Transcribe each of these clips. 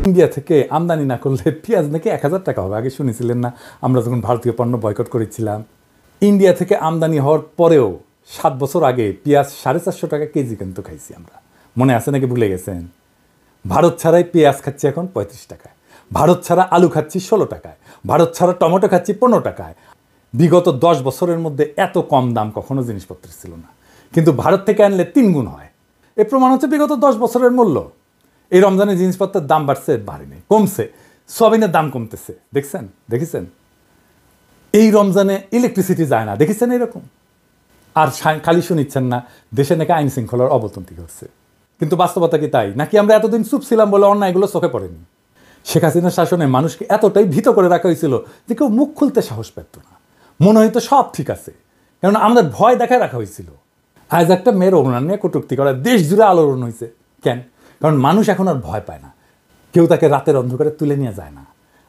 India থেকে আমদানি না করলে পেঁয়াজ নাকি 1000 টাকা হবে। আগে শুনেছিলেন না আমরা যখন ভারতীয় পণ্য বয়কট করেছিলাম? ইন্ডিয়া থেকে আমদানি হওয়ার পরেও 7 বছর আগে পেঁয়াজ 450 টাকা কেজি কিন্তু খাইছি আমরা। মনে আছে নাকি ভুলে গেছেন? ভারত ছাড়াই পেঁয়াজ খাচ্ছি এখন 35 টাকায়, ভারত ছাড়া আলু খাচ্ছি 16 টাকায়, ভারত ছাড়া টমেটো খাচ্ছি 15 টাকায়। বিগত 10 বছরের মধ্যে এত কম দাম কখনো জিনিসপত্রের ছিল না, কিন্তু ভারত থেকে আনলে 3 গুণ হয়। এর প্রমাণ হচ্ছে বিগত 10 বছরের মূল্য। এই রমজানে জিনিসপত্রের দাম বাড়ছে, বাড়েনি, কমছে। সয়াবিনের দাম কমতেছে, দেখেছেন? এই রমজানে ইলেকট্রিসিটি যায় না, দেখেছেন এরকম? আর খালি শুনিচ্ছেন না দেশে নাকি আইন শৃঙ্খলার অবনতি হচ্ছে, কিন্তু বাস্তবতা কি তাই? নাকি আমরা এতদিন চুপ ছিলাম বলে অন্যায়গুলো চোখে পড়েনি? শেখ হাসিনার শাসনে মানুষকে এতটাই ভীত করে রাখা হয়েছিল যে কেউ মুখ খুলতে সাহস পেত না, মনে হয়তো সব ঠিক আছে, কারণ আমাদের ভয় দেখায় রাখা হয়েছিল। আজ একটা মেয়ের অরুণা নিয়ে কটূক্তি করা দেশ জুড়ে আলোড়ন হয়েছে। কেন? কারণ মানুষ এখন আর ভয় পায় না। কেউ তাকে রাতের অন্ধকারে তুলে নিয়ে যায় না,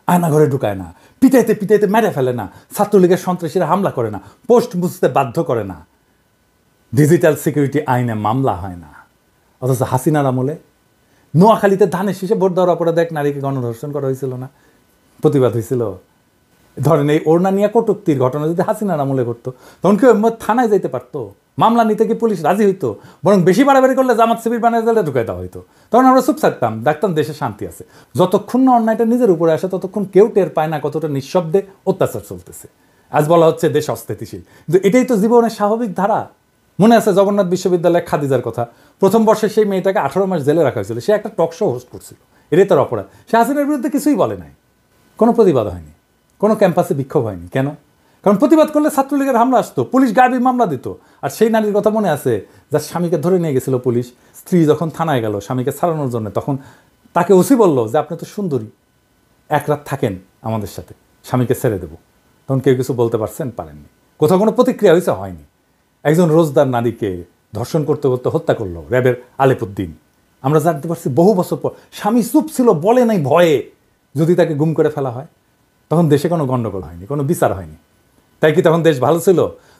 আয়না ঘরে ঢুকায় না, পিটাইতে পিটাইতে মেরে ফেলে না, ছাত্রলীগের সন্ত্রাসীরা হামলা করে না, পোস্ট বুঝতে বাধ্য করে না, ডিজিটাল সিকিউরিটি আইনে মামলা হয় না। অথচ হাসিনার আমলে নোয়াখালীতে ধানের শীষে ভোট দেওয়ার অপরাধে এক নারীকে গণধর্ষণ করা হয়েছিল না? প্রতিবাদ হয়েছিল। ধরেন এই ওড়না নিয়ে কটূক্তির ঘটনা যদি হাসিনার আমলে ঘটতো, তখন কেউ থানায় যাইতে পারতো? মামলা নিতে কি পুলিশ রাজি হইতো? বরং বেশি বাড়াবাড়ি করলে জামাত শিবির বানিয়ে দিলে ঢুকাই দেওয়া হইতো। তখন আমরা চুপ থাকতাম, দেখতাম দেশে শান্তি আছে। যতক্ষণ না অন্যায়টা নিজের উপরে আসে ততক্ষণ কেউ টের পায় না কতটা নিঃশব্দে অত্যাচার চলতেছে। আজ বলা হচ্ছে দেশ অস্থিতিশীল, কিন্তু এটাই তো জীবনের স্বাভাবিক ধারা। মনে আছে জগন্নাথ বিশ্ববিদ্যালয়ে খাদিজার কথা? প্রথম বর্ষে সেই মেয়েটাকে 18 মাস জেলে রাখা হয়েছিল, সে একটা টক শো হোস্ট করছিল। এটাই তার অপরাধ। সে হাসিনার বিরুদ্ধে কিছুই বলে নাই, কোনো প্রতিবাদ হয়নি, কোনো ক্যাম্পাসে বিক্ষোভ হয়নি। কেন? কারণ প্রতিবাদ করলে ছাত্রলীগের হামলা আসতো, পুলিশ গায়েবী মামলা দিত। আর সেই নারীর কথা মনে আছে যার স্বামীকে ধরে নিয়ে গেছিল পুলিশ? স্ত্রী যখন থানায় গেল স্বামীকে ছাড়ানোর জন্য, তখন তাকে ওসি বলল যে আপনি তো সুন্দরী, 1 রাত থাকেন আমাদের সাথে, স্বামীকে ছেড়ে দেবো। তখন কেউ কিছু বলতে পারছেন? পারেননি। কোথাও কোনো প্রতিক্রিয়া হয়েছে? হয়নি। একজন রোজদার নারীকে ধর্ষণ করতে করতে হত্যা করলো র্যাবের আলেপুদ্দিন। আমরা জানতে পারছি বহু বছর পর। স্বামী চুপ ছিল, বলে নাই ভয়ে। যদি তাকে গুম করে ফেলা হয় তখন দেশে কোনো গণ্ডগোল হয়নি, কোনো বিচার হয়নি। তাই কি তখন দেশ ভালো ছিল?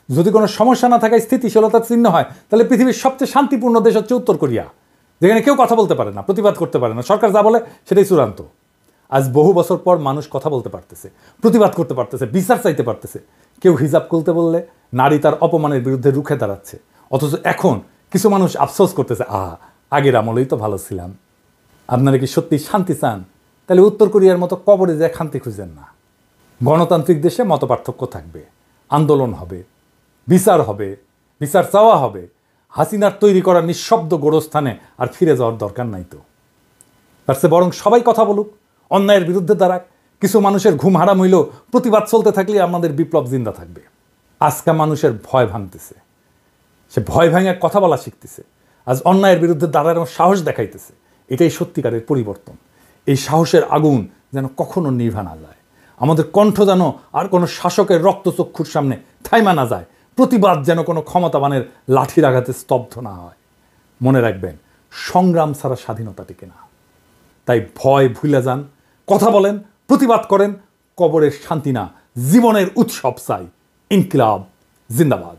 যদি কোনো সমস্যা না থাকায় স্থিতিশীলতার চিহ্ন হয়, তাহলে পৃথিবীর সবচেয়ে শান্তিপূর্ণ দেশ হচ্ছে উত্তর কোরিয়া, যেখানে কেউ কথা বলতে পারে না, প্রতিবাদ করতে পারে না, সরকার যা বলে সেটাই চূড়ান্ত। আজ বহু বছর পর মানুষ কথা বলতে পারতেছে, প্রতিবাদ করতে পারতেছে, বিচার চাইতে পারতেছে। কেউ হিজাব খুলতে বললে নারী তার অপমানের বিরুদ্ধে রুখে দাঁড়াচ্ছে। অথচ এখন কিছু মানুষ আফসোস করতেছে, আগের আমলেই তো ভালো ছিলাম। আপনারা কি সত্যি শান্তি চান? তাহলে উত্তর কোরিয়ার মতো কবরে যায় শান্তি খুঁজেন না। গণতান্ত্রিক দেশে মতপার্থক্য থাকবে, আন্দোলন হবে, বিচার চাওয়া হবে। হাসিনার তৈরি করা নিঃশব্দ গোরস্থানে আর ফিরে যাওয়ার দরকার নাই তো। তার চেয়ে বরং সবাই কথা বলুক, অন্যায়ের বিরুদ্ধে দাঁড়াক। কিছু মানুষের ঘুম হারাম হইলেও প্রতিবাদ চলতে থাকলে আমাদের বিপ্লব জিন্দা থাকবে। আজকা মানুষের ভয় ভাঙতেছে, সে ভয় ভাঙে কথা বলা শিখতেছে, আজ অন্যায়ের বিরুদ্ধে দাঁড়ানোর সাহস দেখাইতেছে। এটাই সত্যিকারের পরিবর্তন। এই সাহসের আগুন যেন কখনো নিভা না যায়। আমাদের কণ্ঠ যেন আর কোনো শাসকের রক্তচক্ষুর সামনে থাইমা না যায়। প্রতিবাদ যেন কোনো ক্ষমতাবানের লাঠির আঘাতে স্তব্ধ না হয়। মনে রাখবেন, সংগ্রাম ছাড়া স্বাধীনতা টিকে না। তাই ভয় ভুলে যান, কথা বলেন, প্রতিবাদ করেন। কবরের শান্তি না, জীবনের উৎসব চাই। ইনকিলাব জিন্দাবাদ।